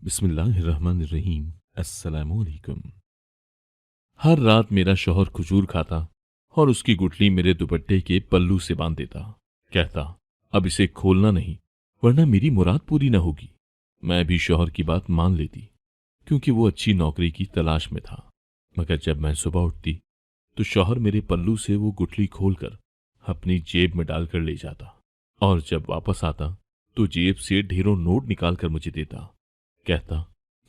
बिस्मिल्लाहिर्रहमानिर्रहीम। अस्सलामुअलैकुम। हर रात मेरा शौहर खजूर खाता और उसकी गुठली मेरे दुपट्टे के पल्लू से बांध देता। कहता, अब इसे खोलना नहीं वरना मेरी मुराद पूरी न होगी। मैं भी शौहर की बात मान लेती क्योंकि वो अच्छी नौकरी की तलाश में था। मगर जब मैं सुबह उठती तो शौहर मेरे पल्लू से वो गुठली खोलकर अपनी जेब में डालकर ले जाता और जब वापस आता तो जेब से ढेरों नोट निकाल कर मुझे देता। कहता,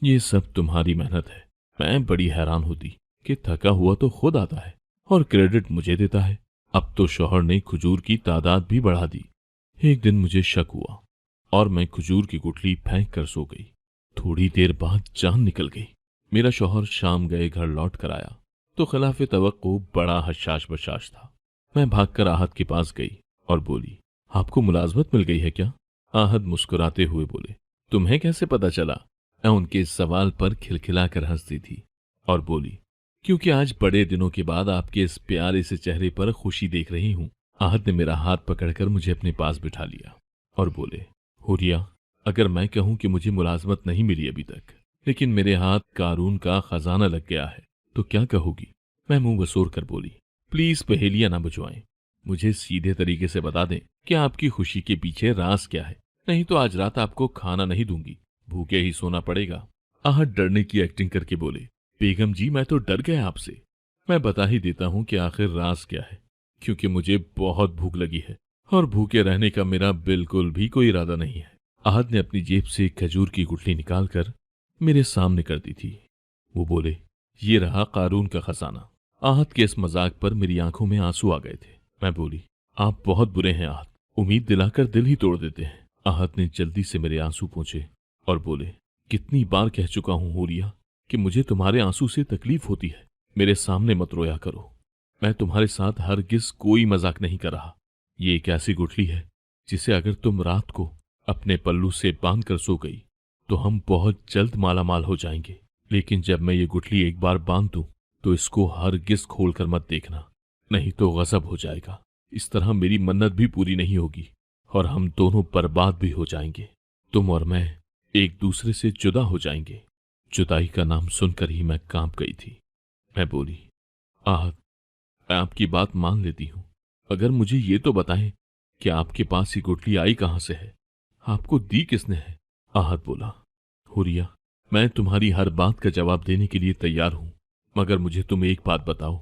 ये सब तुम्हारी मेहनत है। मैं बड़ी हैरान होती कि थका हुआ तो खुद आता है और क्रेडिट मुझे देता है। अब तो शौहर ने खजूर की तादाद भी बढ़ा दी। एक दिन मुझे शक हुआ और मैं खजूर की गुठली फेंक कर सो गई। थोड़ी देर बाद जान निकल गई। मेरा शौहर शाम गए घर लौट कर आया तो खिलाफे तवक्को बड़ा हशाश बशाश था। मैं भागकर आहत के पास गई और बोली, आपको मुलाजमत मिल गई है क्या? आहत मुस्कुराते हुए बोले, तुम्हें कैसे पता चला? मैं उनके इस सवाल पर खिलखिलाकर हंसती थी और बोली, क्योंकि आज बड़े दिनों के बाद आपके इस प्यारे से चेहरे पर खुशी देख रही हूं। आहत ने मेरा हाथ पकड़कर मुझे अपने पास बिठा लिया और बोले, हुरिया, अगर मैं कहूं कि मुझे मुलाजमत नहीं मिली अभी तक, लेकिन मेरे हाथ कारून का खजाना लग गया है, तो क्या कहोगी? मैं मुंह बसोर कर बोली, प्लीज पहेलियां ना बुझवाएं। मुझे सीधे तरीके से बता दें कि आपकी खुशी के पीछे राज क्या है, नहीं तो आज रात आपको खाना नहीं दूंगी, भूखे ही सोना पड़ेगा। आहट डरने की एक्टिंग करके बोले, बेगम जी, मैं तो डर गया आपसे। मैं बता ही देता हूं कि आखिर राज क्या है, क्योंकि मुझे बहुत भूख लगी है और भूखे रहने का मेरा बिल्कुल भी कोई इरादा नहीं है। आहत ने अपनी जेब से खजूर की गुठली निकालकर मेरे सामने कर दी थी। वो बोले, ये रहा कारून का खजाना। आहत के इस मजाक पर मेरी आंखों में आंसू आ गए थे। मैं बोली, आप बहुत बुरे हैं आहत, उम्मीद दिलाकर दिल ही तोड़ देते हैं। आहत ने जल्दी से मेरे आंसू पोंछे और बोले, कितनी बार कह चुका हूं हुरिया कि मुझे तुम्हारे आंसू से तकलीफ होती है। मेरे सामने मत रोया करो। मैं तुम्हारे साथ हरगिज कोई मजाक नहीं कर रहा। ये एक ऐसी गुठली है जिसे अगर तुम रात को अपने पल्लू से बांध कर सो गई तो हम बहुत जल्द मालामाल हो जाएंगे। लेकिन जब मैं ये गुठली एक बार बांध दूं तो इसको हरगिज खोलकर मत देखना, नहीं तो गजब हो जाएगा। इस तरह मेरी मन्नत भी पूरी नहीं होगी और हम दोनों बर्बाद भी हो जाएंगे। तुम और मैं एक दूसरे से जुदा हो जाएंगे। जुदाई का नाम सुनकर ही मैं कांप गई थी। मैं बोली, आहत, मैं आपकी बात मान लेती हूं, अगर मुझे ये तो बताएं कि आपके पास ये गुठली आई कहां से है, आपको दी किसने है? आहत बोला, हुरिया, मैं तुम्हारी हर बात का जवाब देने के लिए तैयार हूं, मगर मुझे तुम एक बात बताओ,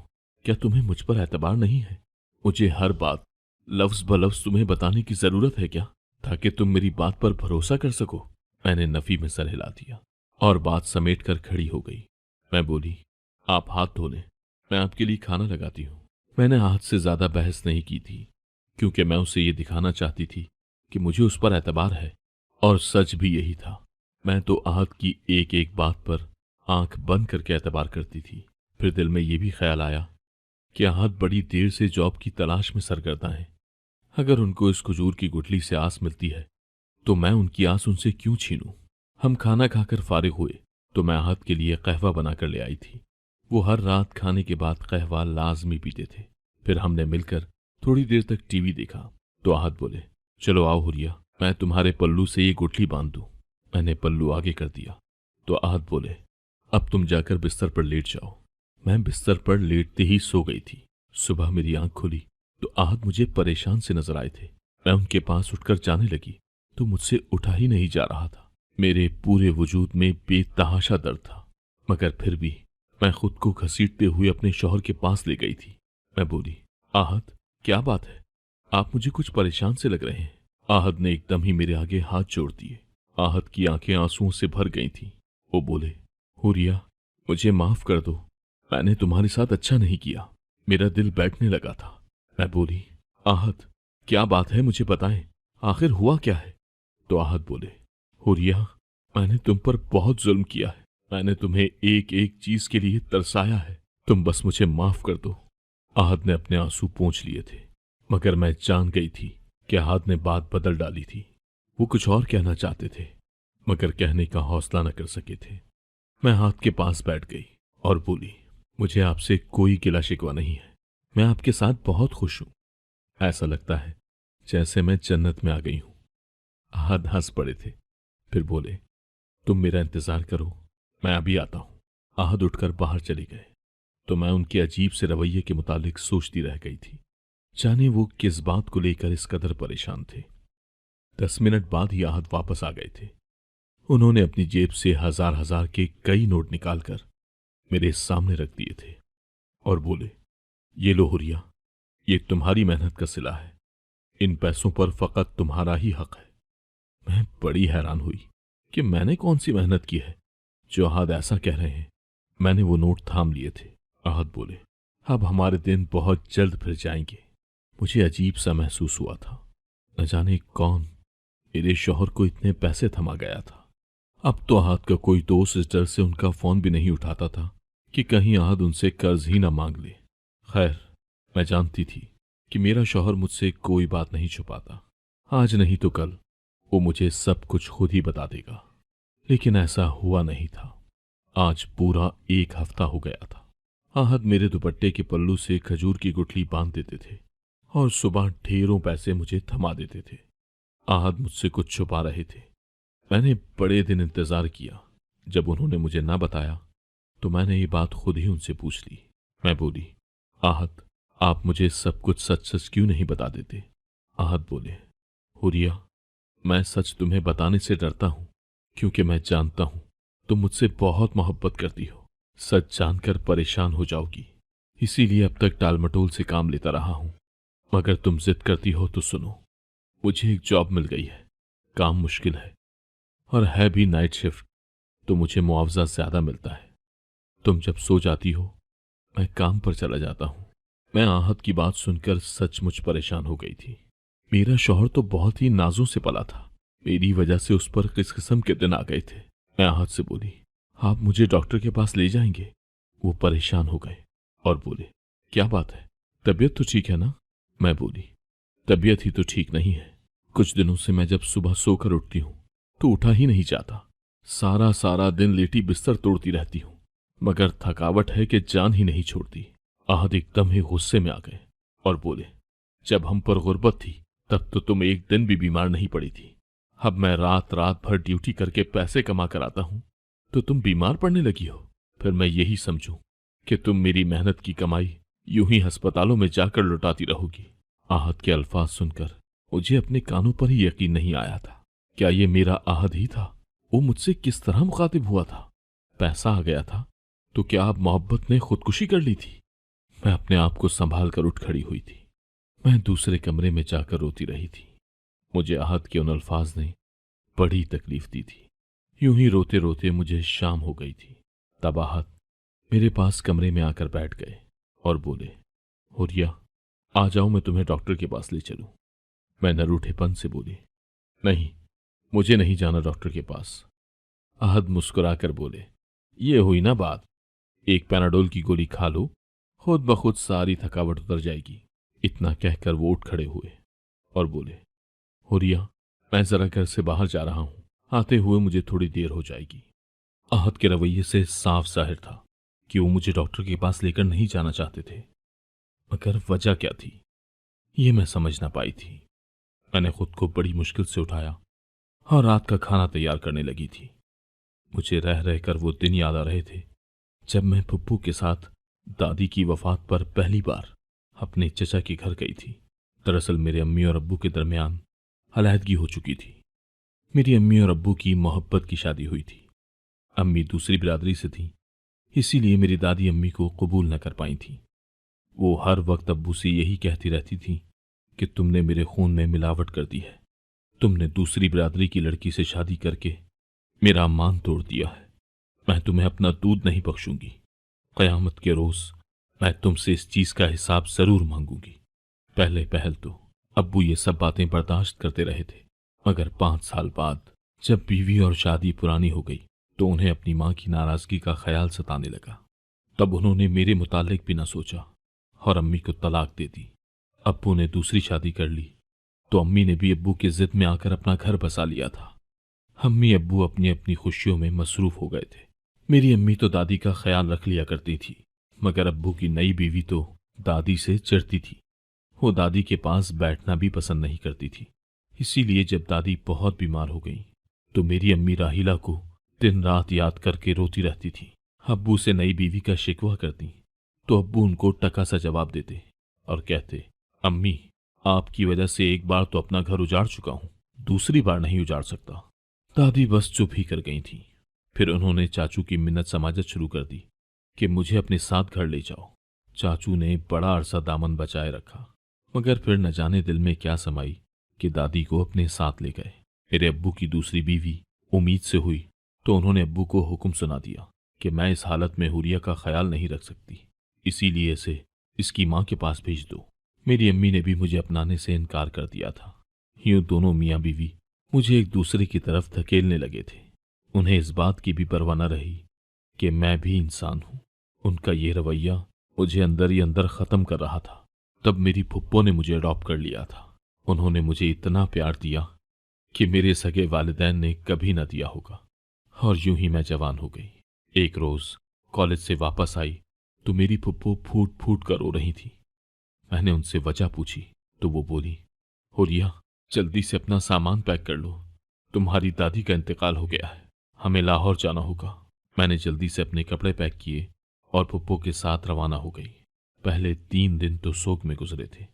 क्या तुम्हें मुझ पर एतबार नहीं है? मुझे हर बात लफ्ज ब लफ्ज तुम्हें बताने की जरूरत है क्या, ताकि तुम मेरी बात पर भरोसा कर सको? मैंने नफी में सर हिला दिया और बात समेट कर खड़ी हो गई। मैं बोली, आप हाथ धो लें, मैं आपके लिए खाना लगाती हूं। मैंने हाथ से ज्यादा बहस नहीं की थी, क्योंकि मैं उसे ये दिखाना चाहती थी कि मुझे उस पर एतबार है। और सच भी यही था। मैं तो आहत की एक एक बात पर आंख बंद करके एतबार करती थी। फिर दिल में यह भी ख्याल आया कि आहत बड़ी देर से जॉब की तलाश में सरगर्दा है। अगर उनको इस खजूर की गुठली से आस मिलती है तो मैं उनकी आस उनसे क्यों छीनूं? हम खाना खाकर फारिग हुए तो मैं आहत के लिए कहवा बनाकर ले आई थी। वो हर रात खाने के बाद कहवा लाजमी पीते थे। फिर हमने मिलकर थोड़ी देर तक टीवी देखा तो आहत बोले, चलो आओ हुरिया, मैं तुम्हारे पल्लू से ये गुठली बांध दूं। मैंने पल्लू आगे कर दिया तो आहत बोले, अब तुम जाकर बिस्तर पर लेट जाओ। मैं बिस्तर पर लेटते ही सो गई थी। सुबह मेरी आंख खुली तो आहत मुझे परेशान से नजर आए थे। मैं उनके पास उठकर जाने लगी तो मुझसे उठा ही नहीं जा रहा था। मेरे पूरे वजूद में बेतहाशा दर्द था, मगर फिर भी मैं खुद को घसीटते हुए अपने शौहर के पास ले गई थी। मैं बोली, आहत, क्या बात है? आप मुझे कुछ परेशान से लग रहे हैं। आहत ने एकदम ही मेरे आगे हाथ जोड़ दिए। आहत की आंखें आंसुओं से भर गई थीं। वो बोले, हुरिया, मुझे माफ कर दो, मैंने तुम्हारे साथ अच्छा नहीं किया, मेरा दिल बैठने लगा था। मैं बोली, आहत, क्या बात है, मुझे बताएं, आखिर हुआ क्या है? तो आहत बोले, हुरिया, मैंने तुम पर बहुत जुल्म किया है। मैंने तुम्हें एक एक चीज के लिए तरसाया है। तुम बस मुझे माफ कर दो। आहत ने अपने आंसू पोंछ लिए थे, मगर मैं जान गई थी कि आहत ने बात बदल डाली थी। वो कुछ और कहना चाहते थे, मगर कहने का हौसला न कर सके थे। मैं आहत के पास बैठ गई और बोली, मुझे आपसे कोई गिला शिकवा नहीं है। मैं आपके साथ बहुत खुश हूं। ऐसा लगता है जैसे मैं जन्नत में आ गई हूं। आहत हंस पड़े थे। फिर बोले, तुम मेरा इंतजार करो, मैं अभी आता हूं। आहद उठकर बाहर चले गए तो मैं उनके अजीब से रवैये के मुतालिक सोचती रह गई थी। जाने वो किस बात को लेकर इस कदर परेशान थे। 10 मिनट बाद ही आहद वापस आ गए थे। उन्होंने अपनी जेब से हजार हजार के कई नोट निकालकर मेरे सामने रख दिए थे और बोले, ये लो हुरिया, ये तुम्हारी मेहनत का सिला है। इन पैसों पर फकत तुम्हारा ही हक है। मैं बड़ी हैरान हुई कि मैंने कौन सी मेहनत की है जो आहद ऐसा कह रहे हैं। मैंने वो नोट थाम लिए थे। आहद बोले, अब हमारे दिन बहुत जल्द फिर जाएंगे। मुझे अजीब सा महसूस हुआ था। न जाने कौन मेरे शौहर को इतने पैसे थमा गया था। अब तो आहद का कोई दोस्त इस डर से उनका फोन भी नहीं उठाता था कि कहीं आहद उनसे कर्ज ही ना मांग ले। खैर, मैं जानती थी कि मेरा शौहर मुझसे कोई बात नहीं छुपाता। आज नहीं तो कल वो मुझे सब कुछ खुद ही बता देगा। लेकिन ऐसा हुआ नहीं था। आज पूरा 1 हफ्ता हो गया था। आहद मेरे दुपट्टे के पल्लू से खजूर की गुठली बांध देते थे और सुबह ढेरों पैसे मुझे थमा देते थे। आहद मुझसे कुछ छुपा रहे थे। मैंने बड़े दिन इंतजार किया। जब उन्होंने मुझे ना बताया तो मैंने ये बात खुद ही उनसे पूछ ली। मैं बोली, आहद, आप मुझे सब कुछ सच सच क्यों नहीं बता देते? आहद बोले, हुरिया, मैं सच तुम्हें बताने से डरता हूं क्योंकि मैं जानता हूं तुम मुझसे बहुत मोहब्बत करती हो। सच जानकर परेशान हो जाओगी, इसीलिए अब तक टालमटोल से काम लेता रहा हूं। मगर तुम जिद करती हो तो सुनो, मुझे एक जॉब मिल गई है। काम मुश्किल है और है भी नाइट शिफ्ट, तो मुझे मुआवजा ज्यादा मिलता है। तुम जब सो जाती हो मैं काम पर चला जाता हूं। मैं आहद की बात सुनकर सचमुच परेशान हो गई थी। मेरा शौहर तो बहुत ही नाजों से पला था। मेरी वजह से उस पर किस किस्म के दिन आ गए थे। मैं आहद से बोली, आप मुझे डॉक्टर के पास ले जाएंगे? वो परेशान हो गए और बोले, क्या बात है, तबीयत तो ठीक है ना? मैं बोली, तबीयत ही तो ठीक नहीं है। कुछ दिनों से मैं जब सुबह सोकर उठती हूँ तो उठा ही नहीं जाता। सारा सारा दिन लेटी बिस्तर तोड़ती रहती हूँ, मगर थकावट है कि जान ही नहीं छोड़ती। आहद एकदम ही गुस्से में आ गए और बोले, जब हम पर गुर्बत थी तब तो तुम एक दिन भी बीमार नहीं पड़ी थी। अब मैं रात रात भर ड्यूटी करके पैसे कमा कर आता हूं तो तुम बीमार पड़ने लगी हो। फिर मैं यही समझूं कि तुम मेरी मेहनत की कमाई यूं ही अस्पतालों में जाकर लुटाती रहोगी। आहद के अल्फाज सुनकर मुझे अपने कानों पर ही यकीन नहीं आया था। क्या ये मेरा आहद ही था? वो मुझसे किस तरह मुखातिब हुआ था? पैसा आ गया था तो क्या अब मोहब्बत ने खुदकुशी कर ली थी? मैं अपने आप को संभाल कर उठ खड़ी हुई थी। मैं दूसरे कमरे में जाकर रोती रही थी। मुझे आहद के उन अल्फाज ने बड़ी तकलीफ दी थी। यूं ही रोते रोते मुझे शाम हो गई थी। तब आहद मेरे पास कमरे में आकर बैठ गए और बोले, हुरिया, आ जाओ, मैं तुम्हें डॉक्टर के पास ले चलूं। मैं नरूठेपन से बोली, नहीं, मुझे नहीं जाना डॉक्टर के पास। आहद मुस्कुराकर बोले, ये हुई ना बात, एक पैनाडोल की गोली खा लो, खुद ब खुद सारी थकावट उतर जाएगी। इतना कहकर वो उठ खड़े हुए और बोले, हुरिया, मैं जरा घर से बाहर जा रहा हूं, आते हुए मुझे थोड़ी देर हो जाएगी। आहद के रवैये से साफ जाहिर था कि वो मुझे डॉक्टर के पास लेकर नहीं जाना चाहते थे, मगर वजह क्या थी ये मैं समझ ना पाई थी। मैंने खुद को बड़ी मुश्किल से उठाया और रात का खाना तैयार करने लगी थी। मुझे रह रहकर वो दिन याद आ रहे थे जब मैं पप्पू के साथ दादी की वफात पर पहली बार अपने चचा के घर गई थी। दरअसल मेरे अम्मी और अब्बू के दरमियान अलहदगी हो चुकी थी। मेरी अम्मी और अब्बू की मोहब्बत की शादी हुई थी। अम्मी दूसरी बिरादरी से थी, इसीलिए मेरी दादी अम्मी को कबूल न कर पाई थी। वो हर वक्त अब्बू से यही कहती रहती थी कि तुमने मेरे खून में मिलावट कर दी है, तुमने दूसरी बिरादरी की लड़की से शादी करके मेरा मान तोड़ दिया है। मैं तुम्हें अपना दूध नहीं बख्शूंगी। कयामत के रोज मैं तुमसे इस चीज का हिसाब जरूर मांगूंगी। पहले पहल तो अब्बू ये सब बातें बर्दाश्त करते रहे थे, मगर 5 साल बाद जब बीवी और शादी पुरानी हो गई तो उन्हें अपनी मां की नाराजगी का ख्याल सताने लगा। तब उन्होंने मेरे मुतालिक भी न सोचा और अम्मी को तलाक दे दी। अब्बू ने दूसरी शादी कर ली तो अम्मी ने भी अब्बू की जिद में आकर अपना घर बसा लिया था। अम्मी अब्बू अपनी अपनी खुशियों में मसरूफ हो गए थे। मेरी अम्मी तो दादी का ख्याल रख लिया करती थी, मगर अब्बू की नई बीवी तो दादी से चिढ़ती थी। वो दादी के पास बैठना भी पसंद नहीं करती थी। इसीलिए जब दादी बहुत बीमार हो गई तो मेरी अम्मी राहिला को दिन रात याद करके रोती रहती थी। अब्बू से नई बीवी का शिकवा करती तो अब्बू उनको टका सा जवाब देते और कहते, अम्मी, आपकी वजह से एक बार तो अपना घर उजाड़ चुका हूं, दूसरी बार नहीं उजाड़ सकता। दादी बस चुप ही कर गई थी। फिर उन्होंने चाचू की मिन्नत समाजत शुरू कर दी कि मुझे अपने साथ घर ले जाओ। चाचू ने बड़ा अरसा दामन बचाए रखा, मगर फिर न जाने दिल में क्या समाई कि दादी को अपने साथ ले गए। मेरे अब्बू की दूसरी बीवी उम्मीद से हुई तो उन्होंने अब्बू को हुक्म सुना दिया कि मैं इस हालत में हुरिया का ख्याल नहीं रख सकती, इसीलिए इसे इसकी माँ के पास भेज दो। मेरी अम्मी ने भी मुझे अपनाने से इनकार कर दिया था। यूं दोनों मियाँ बीवी मुझे एक दूसरे की तरफ धकेलने लगे थे। उन्हें इस बात की भी परवाह न रही कि मैं भी इंसान हूं। उनका ये रवैया मुझे अंदर ही अंदर खत्म कर रहा था। तब मेरी फुप्पो ने मुझे अडॉप्ट कर लिया था। उन्होंने मुझे इतना प्यार दिया कि मेरे सगे वालिदैन ने कभी न दिया होगा। और यूं ही मैं जवान हो गई। एक रोज कॉलेज से वापस आई तो मेरी फुप्पो फूट फूट कर रो रही थी। मैंने उनसे वजह पूछी तो वो बोली, हुरिया, जल्दी से अपना सामान पैक कर लो, तुम्हारी दादी का इंतकाल हो गया है, हमें लाहौर जाना होगा। मैंने जल्दी से अपने कपड़े पैक किए और फुप्पो के साथ रवाना हो गई। पहले 3 दिन तो शोक में गुजरे थे।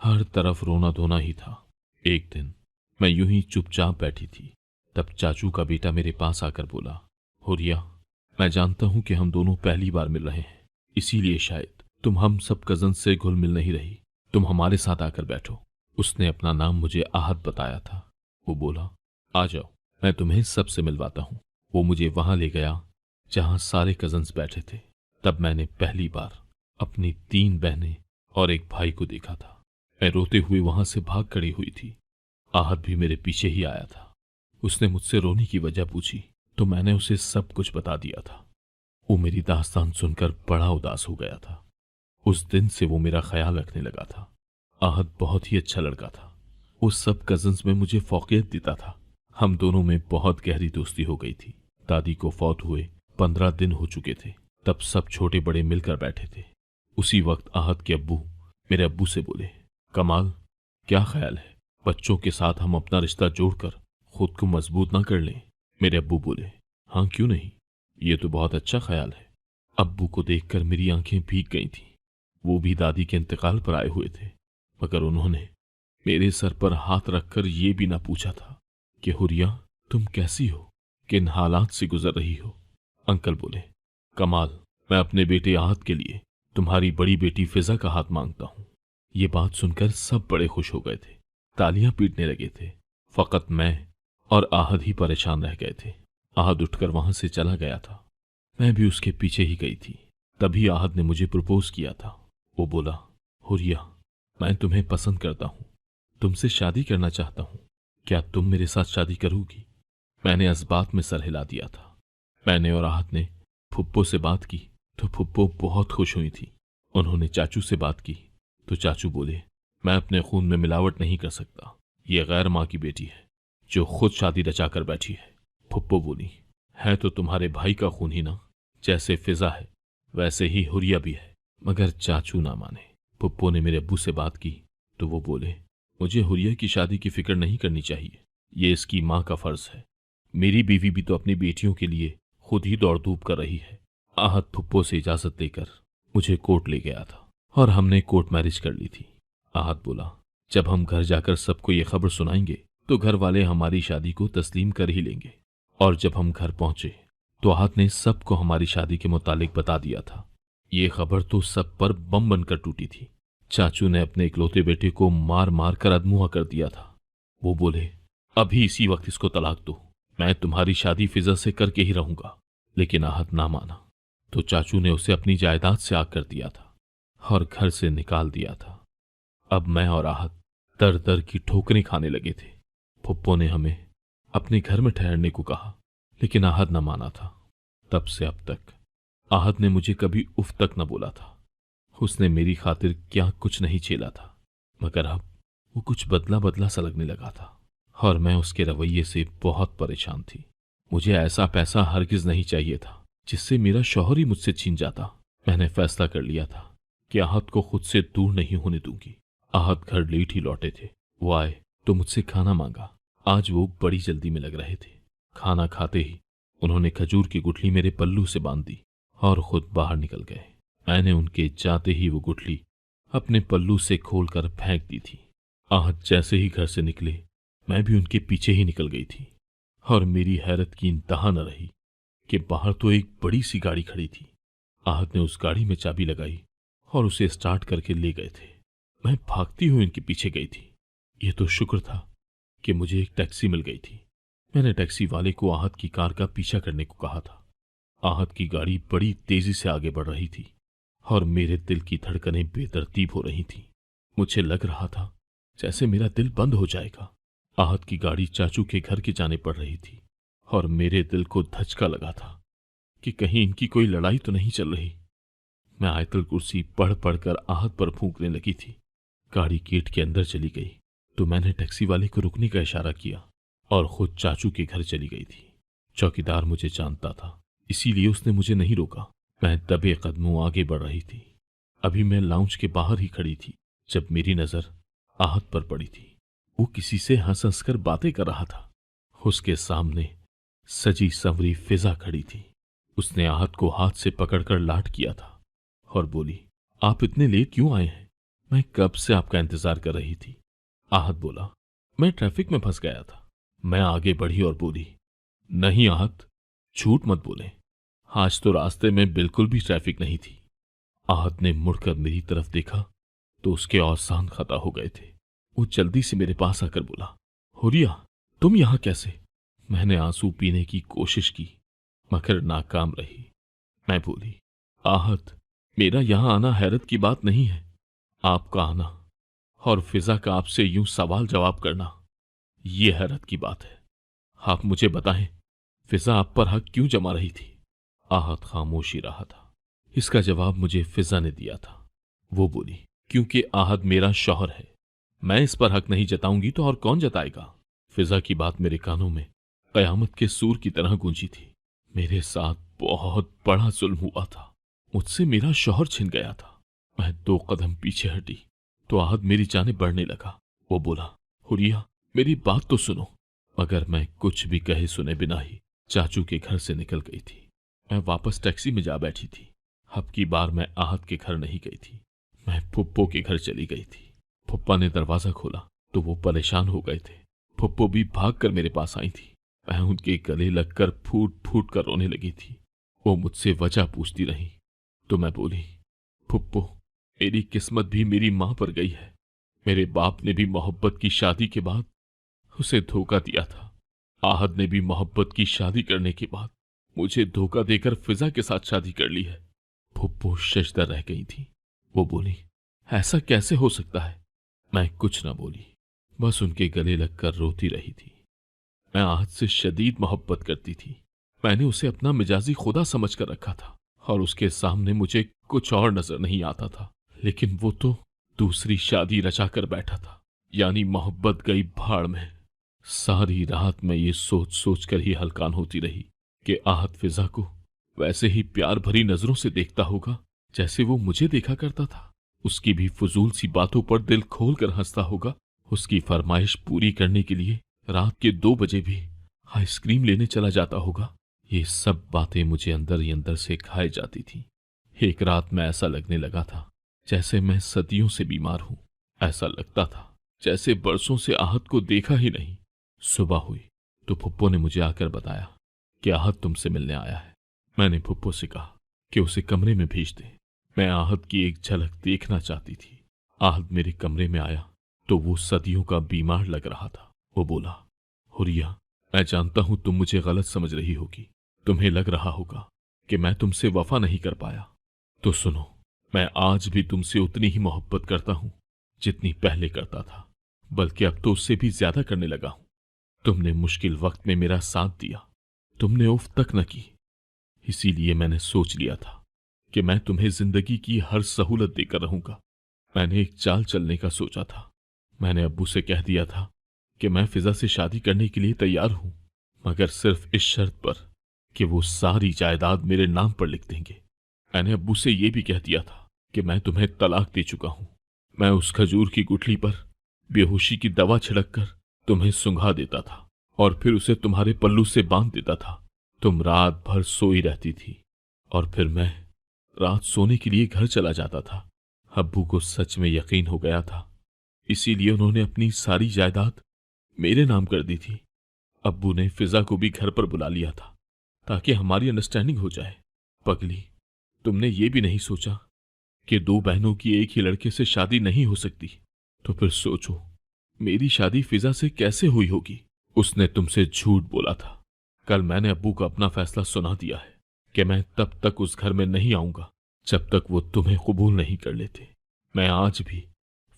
हर तरफ रोना धोना ही था। एक दिन मैं यूं ही चुपचाप बैठी थी, तब चाचू का बेटा मेरे पास आकर बोला, हुरिया, मैं जानता हूं कि हम दोनों पहली बार मिल रहे हैं, इसीलिए शायद तुम हम सब कजन से घुल मिल नहीं रही। तुम हमारे साथ आकर बैठो। उसने अपना नाम मुझे आहत बताया था। वो बोला, आ जाओ, मैं तुम्हें सबसे मिलवाता हूं। वो मुझे वहां ले गया जहां सारे कजन्स बैठे थे। तब मैंने पहली बार अपनी 3 बहनें और एक भाई को देखा था। मैं रोते हुए वहां से भाग खड़ी हुई थी। आहत भी मेरे पीछे ही आया था। उसने मुझसे रोने की वजह पूछी तो मैंने उसे सब कुछ बता दिया था। वो मेरी दास्तान सुनकर बड़ा उदास हो गया था। उस दिन से वो मेरा ख्याल रखने लगा था। आहत बहुत ही अच्छा लड़का था। वो सब कजन्स में मुझे फौकियत देता था। हम दोनों में बहुत गहरी दोस्ती हो गई थी। दादी को फौत हुए 15 दिन हो चुके थे। तब सब छोटे बड़े मिलकर बैठे थे। उसी वक्त आहत के अब्बू मेरे अब्बू से बोले, कमाल, क्या ख्याल है, बच्चों के साथ हम अपना रिश्ता जोड़कर खुद को मजबूत ना कर लें? मेरे अब्बू बोले, हाँ क्यों नहीं, ये तो बहुत अच्छा ख्याल है। अब्बू को देखकर मेरी आंखें भीग गई थीं। वो भी दादी के इंतकाल पर आए हुए थे, मगर उन्होंने मेरे सर पर हाथ रखकर ये भी ना पूछा था कि हुरिया, तुम कैसी हो, किन हालात से गुजर रही हो। अंकल बोले, कमाल, मैं अपने बेटे आहत के लिए तुम्हारी बड़ी बेटी फिजा का हाथ मांगता हूं। ये बात सुनकर सब बड़े खुश हो गए थे, तालियां पीटने लगे थे। फकत मैं और आहद ही परेशान रह गए थे। आहद उठकर वहां से चला गया था। मैं भी उसके पीछे ही गई थी। तभी आहद ने मुझे प्रपोज किया था। वो बोला, हुरिया, मैं तुम्हें पसंद करता हूं, तुमसे शादी करना चाहता हूं, क्या तुम मेरे साथ शादी करोगी? मैंने इस्बात में सर हिला दिया था। मैंने और आहद ने फुप्पो से बात की तो फुप्पो बहुत खुश हुई थी। उन्होंने चाचू से बात की तो चाचू बोले, मैं अपने खून में मिलावट नहीं कर सकता, ये गैर माँ की बेटी है जो खुद शादी रचा कर बैठी है। फुप्पो बोली, है तो तुम्हारे भाई का खून ही ना, जैसे फिजा है वैसे ही हुरिया भी है। मगर चाचू ना माने। फुप्पो ने मेरे अब्बू से बात की तो वो बोले, मुझे हुरिया की शादी की फिक्र नहीं करनी चाहिए, ये इसकी माँ का फर्ज है। मेरी बीवी भी तो अपनी बेटियों के लिए खुद ही दौड़ धूप कर रही है। आहत फुप्पो से इजाजत लेकर मुझे कोर्ट ले गया था और हमने कोर्ट मैरिज कर ली थी। आहत बोला, जब हम घर जाकर सबको ये खबर सुनाएंगे तो घर वाले हमारी शादी को तस्लीम कर ही लेंगे। और जब हम घर पहुंचे तो आहत ने सबको हमारी शादी के मुतालिक बता दिया था। ये खबर तो सब पर बम बनकर टूटी थी। चाचू ने अपने इकलौते बेटे को मार मार कर अधमुआ कर दिया था। वो बोले, अभी इसी वक्त इसको तलाक दो, मैं तुम्हारी शादी फिजा से करके ही रहूंगा। लेकिन आहत ना माना तो चाचू ने उसे अपनी जायदाद से आग कर दिया था और घर से निकाल दिया था। अब मैं और आहत दर दर की ठोकरें खाने लगे थे। फुप्पो ने हमें अपने घर में ठहरने को कहा, लेकिन आहत न माना था। तब से अब तक आहत ने मुझे कभी उफ तक न बोला था। उसने मेरी खातिर क्या कुछ नहीं झेला था, मगर अब वो कुछ बदला बदला सा लगने लगा था और मैं उसके रवैये से बहुत परेशान थी। मुझे ऐसा पैसा हरगिज नहीं चाहिए था जिससे मेरा शौहर ही मुझसे छीन जाता। मैंने फैसला कर लिया था कि आहत को खुद से दूर नहीं होने दूंगी। आहत घर लेट ही लौटे थे। वो आए तो मुझसे खाना मांगा। आज वो बड़ी जल्दी में लग रहे थे। खाना खाते ही उन्होंने खजूर की गुठली मेरे पल्लू से बांध दी और खुद बाहर निकल गए। मैंने उनके जाते ही वो गुठली अपने पल्लू से खोलकर फेंक दी थी। आहत जैसे ही घर से निकले, मैं भी उनके पीछे ही निकल गई थी और मेरी हैरत की इंतहा न रही कि बाहर तो एक बड़ी सी गाड़ी खड़ी थी। आहत ने उस गाड़ी में चाबी लगाई और उसे स्टार्ट करके ले गए थे। मैं भागती हुई उनके पीछे गई थी। ये तो शुक्र था कि मुझे एक टैक्सी मिल गई थी। मैंने टैक्सी वाले को आहत की कार का पीछा करने को कहा था। आहत की गाड़ी बड़ी तेजी से आगे बढ़ रही थी और मेरे दिल की धड़कनें बेतरतीब हो रही थीं। मुझे लग रहा था जैसे मेरा दिल बंद हो जाएगा। आहत की गाड़ी चाचू के घर की जाने पड़ रही थी और मेरे दिल को धचका लगा था कि कहीं इनकी कोई लड़ाई तो नहीं चल रही। मैं आयतल कुर्सी पढ़ पढ़कर आहत पर फूंकने लगी थी। गाड़ी गेट के अंदर चली गई तो मैंने टैक्सी वाले को रुकने का इशारा किया और खुद चाचू के घर चली गई थी। चौकीदार मुझे जानता था, इसीलिए उसने मुझे नहीं रोका। मैं दबे कदमों आगे बढ़ रही थी। अभी मैं लाउंज के बाहर ही खड़ी थी जब मेरी नजर आहत पर पड़ी थी। वो किसी से हंस हंस कर बातें कर रहा था। उसके सामने सजी संवरी फिजा खड़ी थी। उसने आहत को हाथ से पकड़कर लाड किया था और बोली, आप इतने लेट क्यों आए हैं? मैं कब से आपका इंतजार कर रही थी। आहत बोला, मैं ट्रैफिक में फंस गया था। मैं आगे बढ़ी और बोली, नहीं आहत, झूठ मत बोले, आज तो रास्ते में बिल्कुल भी ट्रैफिक नहीं थी। आहत ने मुड़कर मेरी तरफ देखा तो उसके औसान खता हो गए थे। वो जल्दी से मेरे पास आकर बोला, हुरिया, तुम यहां कैसे? मैंने आंसू पीने की कोशिश की मगर नाकाम रही। मैं बोली, आहत, मेरा यहां आना हैरत की बात नहीं है। आपका आना और फिजा का आपसे यूं सवाल जवाब करना, यह हैरत की बात है। आप मुझे बताएं, फिजा आप पर हक क्यों जमा रही थी? आहत खामोशी रहा था। इसका जवाब मुझे फिजा ने दिया था। वो बोली, क्योंकि आहत मेरा शौहर है। मैं इस पर हक नहीं जताऊंगी तो और कौन जताएगा? फिजा की बात मेरे कानों में कयामत के सूर की तरह गूंजी थी। मेरे साथ बहुत बड़ा जुल्म हुआ था। मुझसे मेरा शौहर छिन गया था। मैं 2 कदम पीछे हटी तो आहत मेरी जानिब बढ़ने लगा। वो बोला, हुरिया, मेरी बात तो सुनो। मगर मैं कुछ भी कहे सुने बिना ही चाचू के घर से निकल गई थी। मैं वापस टैक्सी में जा बैठी थी। अब की बार मैं आहत के घर नहीं गई थी, मैं फुप्पो के घर चली गई थी। फुप्पा ने दरवाजा खोला तो वो परेशान हो गए थे। फुप्पो भी भागकर मेरे पास आई थी। मैं उनके गले लगकर फूट फूट कर रोने लगी थी। वो मुझसे वजह पूछती रही तो मैं बोली, फुप्पो, मेरी किस्मत भी मेरी मां पर गई है। मेरे बाप ने भी मोहब्बत की शादी के बाद उसे धोखा दिया था। आहत ने भी मोहब्बत की शादी करने के बाद मुझे धोखा देकर फिजा के साथ शादी कर ली है। फुप्पो शशदर रह गई थी। वो बोली, ऐसा कैसे हो सकता है? मैं कुछ न बोली, बस उनके गले लगकर रोती रही थी। मैं आहत से शदीद मोहब्बत करती थी। मैंने उसे अपना मिजाजी खुदा समझकर रखा था और उसके सामने मुझे कुछ और नजर नहीं आता था। लेकिन वो तो दूसरी शादी रचा कर बैठा था, यानी मोहब्बत गई भाड़ में। सारी रात मैं ये सोच सोच कर ही हलकान होती रही कि आहत फिजा को वैसे ही प्यार भरी नजरों से देखता होगा जैसे वो मुझे देखा करता था। उसकी भी फजूल सी बातों पर दिल खोल कर हंसता होगा। उसकी फरमाइश पूरी करने के लिए रात के 2 बजे भी आइसक्रीम लेने चला जाता होगा। ये सब बातें मुझे अंदर ही अंदर से खाए जाती थी। एक रात में ऐसा लगने लगा था जैसे मैं सदियों से बीमार हूं। ऐसा लगता था जैसे बरसों से आहत को देखा ही नहीं। सुबह हुई तो फुप्पो ने मुझे आकर बताया कि आहत तुमसे मिलने आया है। मैंने फुप्पो से कहा कि उसे कमरे में भेज दे। मैं आहत की एक झलक देखना चाहती थी। आहत मेरे कमरे में आया तो वो सदियों का बीमार लग रहा था। वो बोला, हुरिया, मैं जानता हूं तुम मुझे गलत समझ रही होगी। तुम्हें लग रहा होगा कि मैं तुमसे वफा नहीं कर पाया। तो सुनो, मैं आज भी तुमसे उतनी ही मोहब्बत करता हूं जितनी पहले करता था, बल्कि अब तो उससे भी ज्यादा करने लगा हूं। तुमने मुश्किल वक्त में मेरा साथ दिया, तुमने उफ तक न की। इसीलिए मैंने सोच लिया था कि मैं तुम्हें जिंदगी की हर सहूलत देकर रहूंगा। मैंने एक चाल चलने का सोचा था। मैंने अब्बू से कह दिया था कि मैं फिजा से शादी करने के लिए तैयार हूं, मगर सिर्फ इस शर्त पर कि वो सारी जायदाद मेरे नाम पर लिख देंगे। मैंने अब्बू से यह भी कह दिया था कि मैं तुम्हें तलाक दे चुका हूं। मैं उस खजूर की गुठली पर बेहोशी की दवा छिड़क कर तुम्हें सुंघा देता था और फिर उसे तुम्हारे पल्लू से बांध देता था। तुम रात भर सोई रहती थी और फिर मैं रात सोने के लिए घर चला जाता था। अब्बू को सच में यकीन हो गया था, इसीलिए उन्होंने अपनी सारी जायदाद मेरे नाम कर दी थी। अब्बू ने फिजा को भी घर पर बुला लिया था ताकि हमारी अंडरस्टैंडिंग हो जाए। पगली, तुमने ये भी नहीं सोचा कि दो बहनों की एक ही लड़के से शादी नहीं हो सकती। तो फिर सोचो, मेरी शादी फिजा से कैसे हुई होगी। उसने तुमसे झूठ बोला था। कल मैंने अब्बू को अपना फैसला सुना दिया है कि मैं तब तक उस घर में नहीं आऊंगा जब तक वो तुम्हें कबूल नहीं कर लेते। मैं आज भी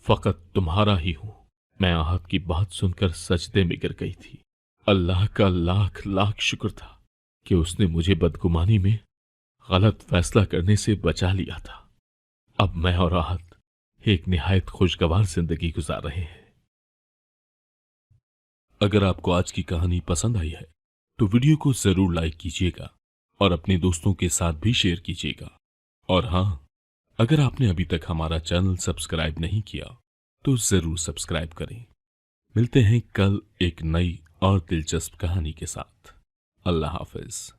फकत तुम्हारा ही हूं। मैं आहत की बात सुनकर सजदे में गिर गई थी। अल्लाह का लाख लाख शुक्र था कि उसने मुझे बदगुमानी में गलत फैसला करने से बचा लिया था। अब मैं और आहत एक निहायत खुशगवार जिंदगी गुजार रहे हैं। अगर आपको आज की कहानी पसंद आई है तो वीडियो को जरूर लाइक कीजिएगा और अपने दोस्तों के साथ भी शेयर कीजिएगा। और हाँ, अगर आपने अभी तक हमारा चैनल सब्सक्राइब नहीं किया तो जरूर सब्सक्राइब करें। मिलते हैं कल एक नई और दिलचस्प कहानी के साथ। अल्लाह हाफिज।